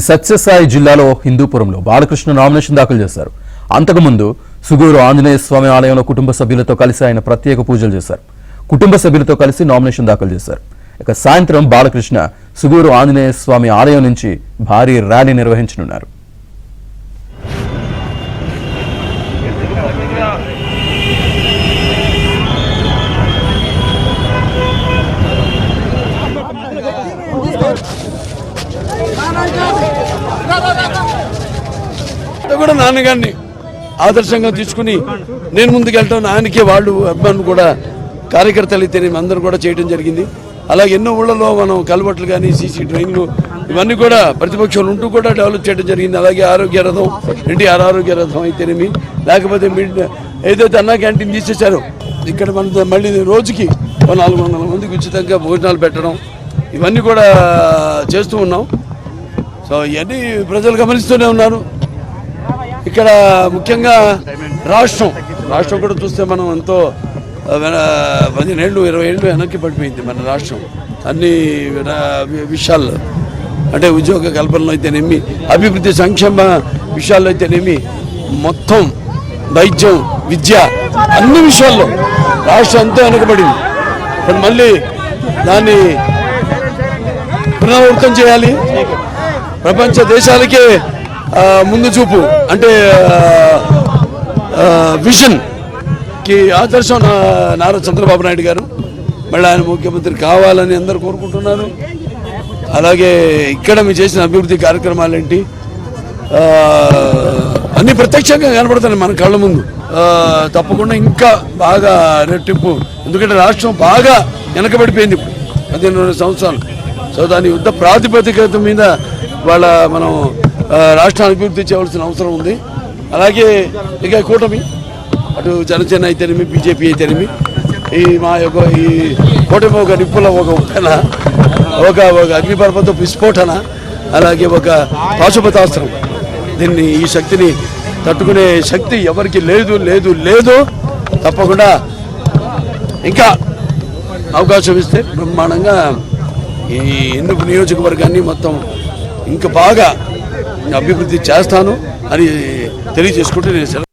సత్యసాయి జిల్లాలో హిందూపురంలో బాలకృష్ణ నామినేషన్ దాఖలు చేశారు. అంతకుముందు సుగూరు ఆంజనేయ స్వామి ఆలయంలో కుటుంబ సభ్యులతో కలిసి ఆయన ప్రత్యేక పూజలు చేశారు. కుటుంబ సభ్యులతో కలిసి నామినేషన్ దాఖలు చేశారు. ఇక సాయంత్రం బాలకృష్ణ సుగూరు ఆంజనేయ స్వామి ఆలయం నుంచి భారీ ర్యాలీ నిర్వహించనున్నారు. కూడా నాన్నగారిని ఆదర్శంగా తీసుకుని నేను ముందుకెళ్ళటం, ఆయనకే వాళ్ళు అభిమానులు కూడా కార్యకర్తలు అయితే అందరూ కూడా చేయడం జరిగింది. అలాగే ఎన్నో ఊళ్ళలో మనం కలవట్లు కానీ సీసీ డ్రైన్లు ఇవన్నీ కూడా ప్రతిపక్షాలు ఉంటూ కూడా డెవలప్ చేయడం జరిగింది. అలాగే ఆరోగ్య రథం, ఎన్టీఆర్ ఆరోగ్య రథం అయితేనేమి, లేకపోతే ఏదైతే అన్నా క్యాంటీన్ తీసేశారో ఇక్కడ మన మళ్ళీ రోజుకి 400 మందికి ఉచితంగా భోజనాలు పెట్టడం, ఇవన్నీ కూడా చేస్తూ ఉన్నాం. సో ఇవన్నీ ప్రజలు గమనిస్తూనే ఉన్నారు. ఇక్కడ ముఖ్యంగా రాష్ట్రం కూడా చూస్తే మనం ఎంతో 15 ఏళ్ళు 20 ఏళ్ళు వెనక్కి పడిపోయింది మన రాష్ట్రం. అన్ని విషయాల్లో అంటే ఉద్యోగ కల్పనలో అయితేనేమి, అభివృద్ధి సంక్షేమ విషయాల్లో అయితేనేమి, మొత్తం వైద్యం, విద్య అన్ని విషయాల్లో రాష్ట్రం ఎంతో వెనకబడింది. ఇప్పుడు మళ్ళీ దాన్ని పునరావృతం చేయాలి. ప్రపంచ దేశాలకే ముందు చూపు అంటే విజన్కి ఆదర్శం నారా చంద్రబాబు నాయుడు గారు. మళ్ళీ ఆయన ముఖ్యమంత్రి కావాలని అందరూ కోరుకుంటున్నారు. అలాగే ఇక్కడ మీరు చేసిన అభివృద్ధి కార్యక్రమాలు ఏంటి అన్ని ప్రత్యక్షంగా కనబడుతున్నాయి మన కళ్ళ ముందు. తప్పకుండా ఇంకా బాగా రెట్టింపు, ఎందుకంటే రాష్ట్రం బాగా వెనకబడిపోయింది 15 సంవత్సరాలు. సో దాని యుద్ధ ప్రాతిపదికత మీద వాళ్ళ మనం రాష్ట్రాన్ని అభివృద్ధి చేయవలసిన అవసరం ఉంది. అలాగే ఇక కూటమి, అటు జనసేన అయితేనేమి, బీజేపీ అయితేనేమి, ఈ కూటమి ఒక నిప్పుల ఒక అగ్నిపర్వత విస్ఫోటన, అలాగే ఒక పాశుపతాస్త్రం. ఈ శక్తిని తట్టుకునే శక్తి ఎవరికి లేదు లేదు లేదు. తప్పకుండా ఇంకా అవకాశం ఇస్తే బ్రహ్మాండంగా ఈ హిందూ నియోజకవర్గాన్ని మొత్తం ఇంకా బాగా అభివృద్ధి చేస్తాను అని తెలియజేసుకుంటూ నేను